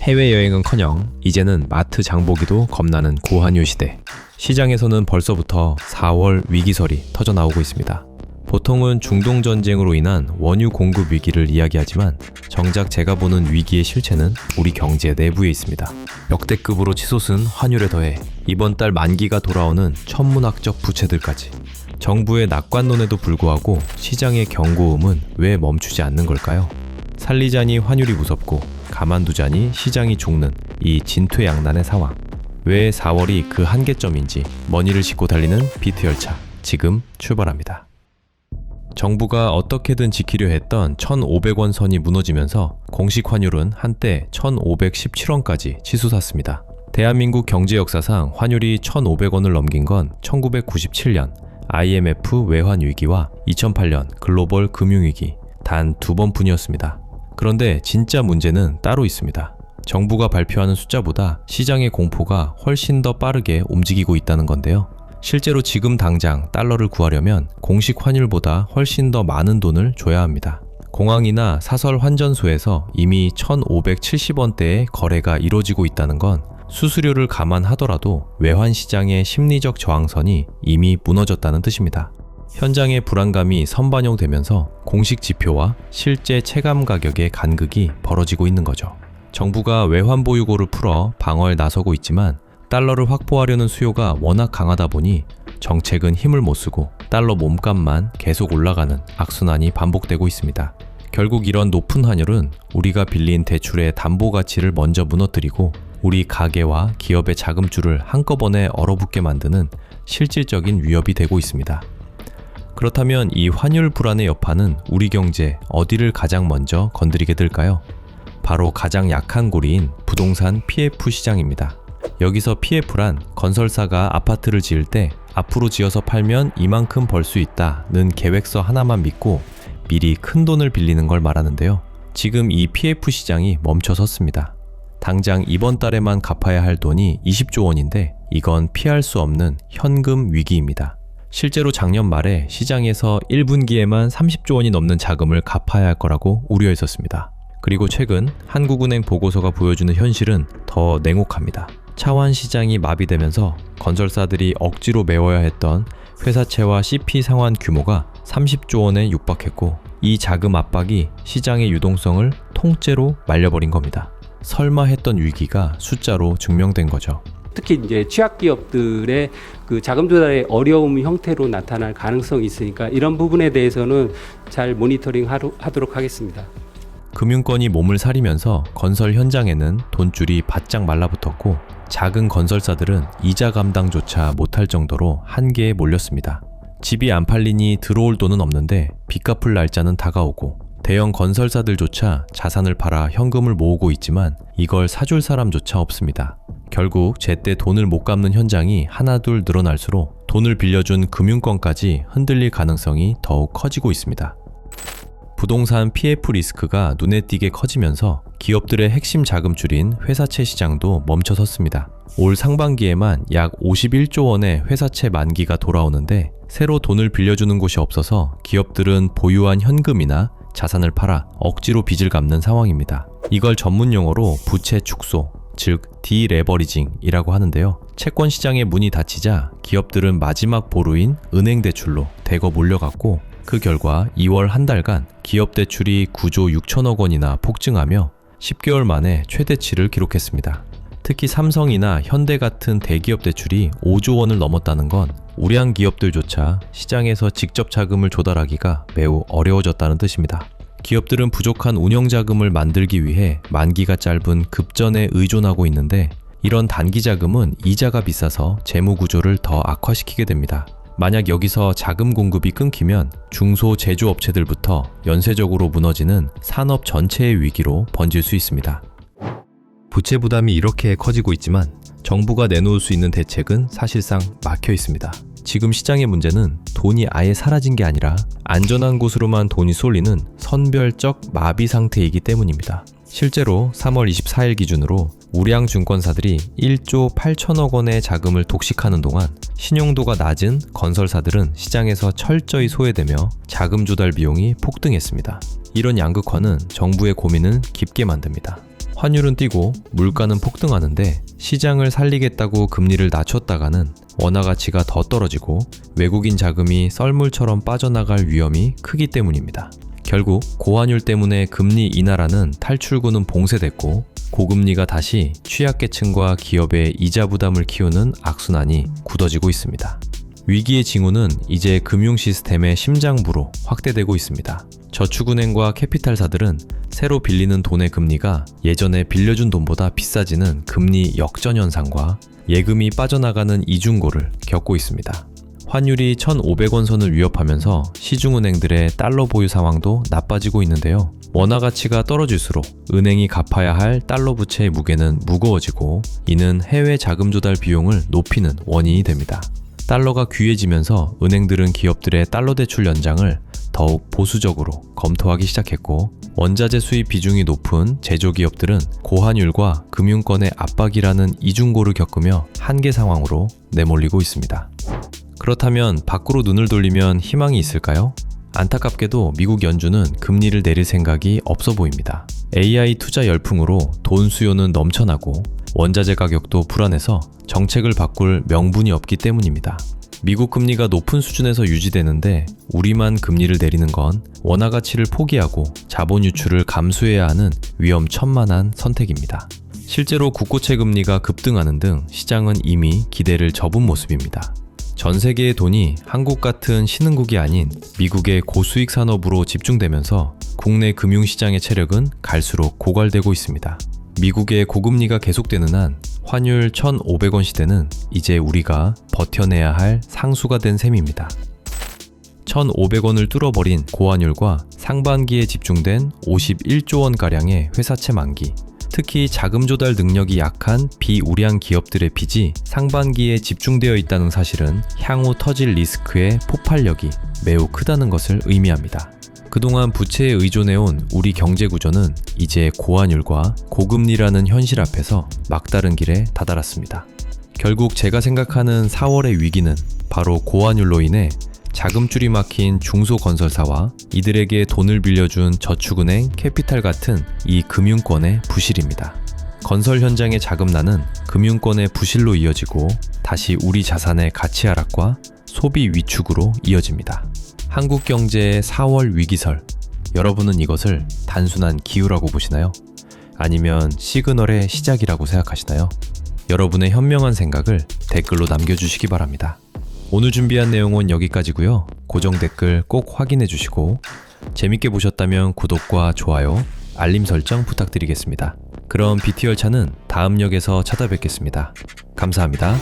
해외여행은커녕 이제는 마트 장보기도 겁나는 고환율 시대. 시장에서는 벌써부터 4월 위기설이 터져나오고 있습니다. 보통은 중동전쟁으로 인한 원유 공급 위기를 이야기하지만 정작 제가 보는 위기의 실체는 우리 경제 내부에 있습니다. 역대급으로 치솟은 환율에 더해 이번 달 만기가 돌아오는 천문학적 부채들까지. 정부의 낙관론에도 불구하고 시장의 경고음은 왜 멈추지 않는 걸까요? 살리자니 환율이 무섭고 가만두자니 시장이 죽는 이 진퇴양난의 상황. 왜 4월이 그 한계점인지 머니를 싣고 달리는 비트열차 지금 출발합니다. 정부가 어떻게든 지키려 했던 1,500원 선이 무너지면서 공식 환율은 한때 1,517원까지 치솟았습니다. 대한민국 경제 역사상 환율이 1,500원을 넘긴 건 1997년 IMF 외환 위기와 2008년 글로벌 금융위기 단 2번뿐이었습니다. 그런데 진짜 문제는 따로 있습니다. 정부가 발표하는 숫자보다 시장의 공포가 훨씬 더 빠르게 움직이고 있다는 건데요. 실제로 지금 당장 달러를 구하려면 공식 환율보다 훨씬 더 많은 돈을 줘야 합니다. 공항이나 사설 환전소에서 이미 1,570원대의 거래가 이루어지고 있다는 건 수수료를 감안하더라도 외환 시장의 심리적 저항선이 이미 무너졌다는 뜻입니다. 현장의 불안감이 선반영되면서 공식 지표와 실제 체감 가격의 간극이 벌어지고 있는 거죠. 정부가 외환 보유고를 풀어 방어에 나서고 있지만 달러를 확보하려는 수요가 워낙 강하다 보니 정책은 힘을 못 쓰고 달러 몸값만 계속 올라가는 악순환이 반복되고 있습니다. 결국 이런 높은 환율은 우리가 빌린 대출의 담보 가치를 먼저 무너뜨리고 우리 가계와 기업의 자금줄을 한꺼번에 얼어붙게 만드는 실질적인 위협이 되고 있습니다. 그렇다면 이 환율 불안의 여파는 우리 경제 어디를 가장 먼저 건드리게 될까요? 바로 가장 약한 고리인 부동산 PF 시장입니다. 여기서 PF란 건설사가 아파트를 지을 때 앞으로 지어서 팔면 이만큼 벌 수 있다는 계획서 하나만 믿고 미리 큰 돈을 빌리는 걸 말하는데요. 지금 이 PF 시장이 멈춰섰습니다. 당장 이번 달에만 갚아야 할 돈이 20조 원인데 이건 피할 수 없는 현금 위기입니다. 실제로 작년 말에 시장에서 1분기에만 30조 원이 넘는 자금을 갚아야 할 거라고 우려했었습니다. 그리고 최근 한국은행 보고서가 보여주는 현실은 더 냉혹합니다. 차환 시장이 마비되면서 건설사들이 억지로 메워야 했던 회사채와 CP 상환 규모가 30조 원에 육박했고 이 자금 압박이 시장의 유동성을 통째로 말려버린 겁니다. 설마 했던 위기가 숫자로 증명된 거죠. 특히 이제 취약 기업들의 그 자금 조달의 어려움 형태로 나타날 가능성이 있으니까 이런 부분에 대해서는 잘 모니터링 하도록 하겠습니다. 금융권이 몸을 사리면서 건설 현장에는 돈줄이 바짝 말라붙었고 작은 건설사들은 이자 감당조차 못할 정도로 한계에 몰렸습니다. 집이 안 팔리니 들어올 돈은 없는데 빚 갚을 날짜는 다가오고 대형 건설사들조차 자산을 팔아 현금을 모으고 있지만 이걸 사줄 사람조차 없습니다. 결국 제때 돈을 못 갚는 현장이 하나둘 늘어날수록 돈을 빌려준 금융권까지 흔들릴 가능성이 더욱 커지고 있습니다. 부동산 PF 리스크가 눈에 띄게 커지면서 기업들의 핵심 자금줄인 회사채 시장도 멈춰섰습니다. 올 상반기에만 약 51조 원의 회사채 만기가 돌아오는데 새로 돈을 빌려주는 곳이 없어서 기업들은 보유한 현금이나 자산을 팔아 억지로 빚을 갚는 상황입니다. 이걸 전문 용어로 부채 축소, 즉 디레버리징이라고 하는데요. 채권 시장의 문이 닫히자 기업들은 마지막 보루인 은행 대출로 대거 몰려갔고 그 결과 2월 한 달간 기업 대출이 9조 6천억 원이나 폭증하며 10개월 만에 최대치를 기록했습니다. 특히 삼성이나 현대 같은 대기업 대출이 5조 원을 넘었다는 건 우량 기업들조차 시장에서 직접 자금을 조달하기가 매우 어려워졌다는 뜻입니다. 기업들은 부족한 운영 자금을 만들기 위해 만기가 짧은 급전에 의존하고 있는데 이런 단기 자금은 이자가 비싸서 재무 구조를 더 악화시키게 됩니다. 만약 여기서 자금 공급이 끊기면 중소제조업체들부터 연쇄적으로 무너지는 산업 전체의 위기로 번질 수 있습니다. 부채 부담이 이렇게 커지고 있지만 정부가 내놓을 수 있는 대책은 사실상 막혀 있습니다. 지금 시장의 문제는 돈이 아예 사라진 게 아니라 안전한 곳으로만 돈이 쏠리는 선별적 마비 상태이기 때문입니다. 실제로 3월 24일 기준으로 우량 증권사들이 1조 8천억 원의 자금을 독식하는 동안 신용도가 낮은 건설사들은 시장에서 철저히 소외되며 자금 조달 비용이 폭등했습니다. 이런 양극화는 정부의 고민을 깊게 만듭니다. 환율은 뛰고 물가는 폭등하는데 시장을 살리겠다고 금리를 낮췄다가는 원화 가치가 더 떨어지고 외국인 자금이 썰물처럼 빠져나갈 위험이 크기 때문입니다. 결국 고환율 때문에 금리 인하라는 탈출구는 봉쇄됐고 고금리가 다시 취약계층과 기업의 이자 부담을 키우는 악순환이 굳어지고 있습니다. 위기의 징후는 이제 금융 시스템의 심장부로 확대되고 있습니다. 저축은행과 캐피탈사들은 새로 빌리는 돈의 금리가 예전에 빌려준 돈보다 비싸지는 금리 역전 현상과 예금이 빠져나가는 이중고를 겪고 있습니다. 환율이 1,500원 선을 위협하면서 시중은행들의 달러 보유 상황도 나빠지고 있는데요. 원화 가치가 떨어질수록 은행이 갚아야 할 달러 부채의 무게는 무거워지고 이는 해외 자금 조달 비용을 높이는 원인이 됩니다. 달러가 귀해지면서 은행들은 기업들의 달러 대출 연장을 더욱 보수적으로 검토하기 시작했고 원자재 수입 비중이 높은 제조기업들은 고환율과 금융권의 압박이라는 이중고를 겪으며 한계 상황으로 내몰리고 있습니다. 그렇다면 밖으로 눈을 돌리면 희망이 있을까요? 안타깝게도 미국 연준은 금리를 내릴 생각이 없어 보입니다. AI 투자 열풍으로 돈 수요는 넘쳐나고 원자재 가격도 불안해서 정책을 바꿀 명분이 없기 때문입니다. 미국 금리가 높은 수준에서 유지되는데 우리만 금리를 내리는 건 원화 가치를 포기하고 자본 유출을 감수해야 하는 위험천만한 선택입니다. 실제로 국고채 금리가 급등하는 등 시장은 이미 기대를 접은 모습입니다. 전 세계의 돈이 한국 같은 신흥국이 아닌 미국의 고수익 산업으로 집중되면서 국내 금융시장의 체력은 갈수록 고갈되고 있습니다. 미국의 고금리가 계속되는 한 환율 1,500원 시대는 이제 우리가 버텨내야 할 상수가 된 셈입니다. 1,500원을 뚫어버린 고환율과 상반기에 집중된 51조 원가량의 회사채 만기, 특히 자금 조달 능력이 약한 비우량 기업들의 빚이 상반기에 집중되어 있다는 사실은 향후 터질 리스크의 폭발력이 매우 크다는 것을 의미합니다. 그동안 부채에 의존해온 우리 경제 구조는 이제 고환율과 고금리라는 현실 앞에서 막다른 길에 다다랐습니다. 결국 제가 생각하는 4월의 위기는 바로 고환율로 인해 자금줄이 막힌 중소건설사와 이들에게 돈을 빌려준 저축은행, 캐피탈 같은 이 금융권의 부실입니다. 건설 현장의 자금난은 금융권의 부실로 이어지고 다시 우리 자산의 가치 하락과 소비 위축으로 이어집니다. 한국 경제의 4월 위기설, 여러분은 이것을 단순한 기후라고 보시나요? 아니면 시그널의 시작이라고 생각하시나요? 여러분의 현명한 생각을 댓글로 남겨주시기 바랍니다. 오늘 준비한 내용은 여기까지고요. 고정 댓글 꼭 확인해 주시고 재밌게 보셨다면 구독과 좋아요, 알림 설정 부탁드리겠습니다. 그럼 BT 열차는 다음 역에서 찾아뵙겠습니다. 감사합니다.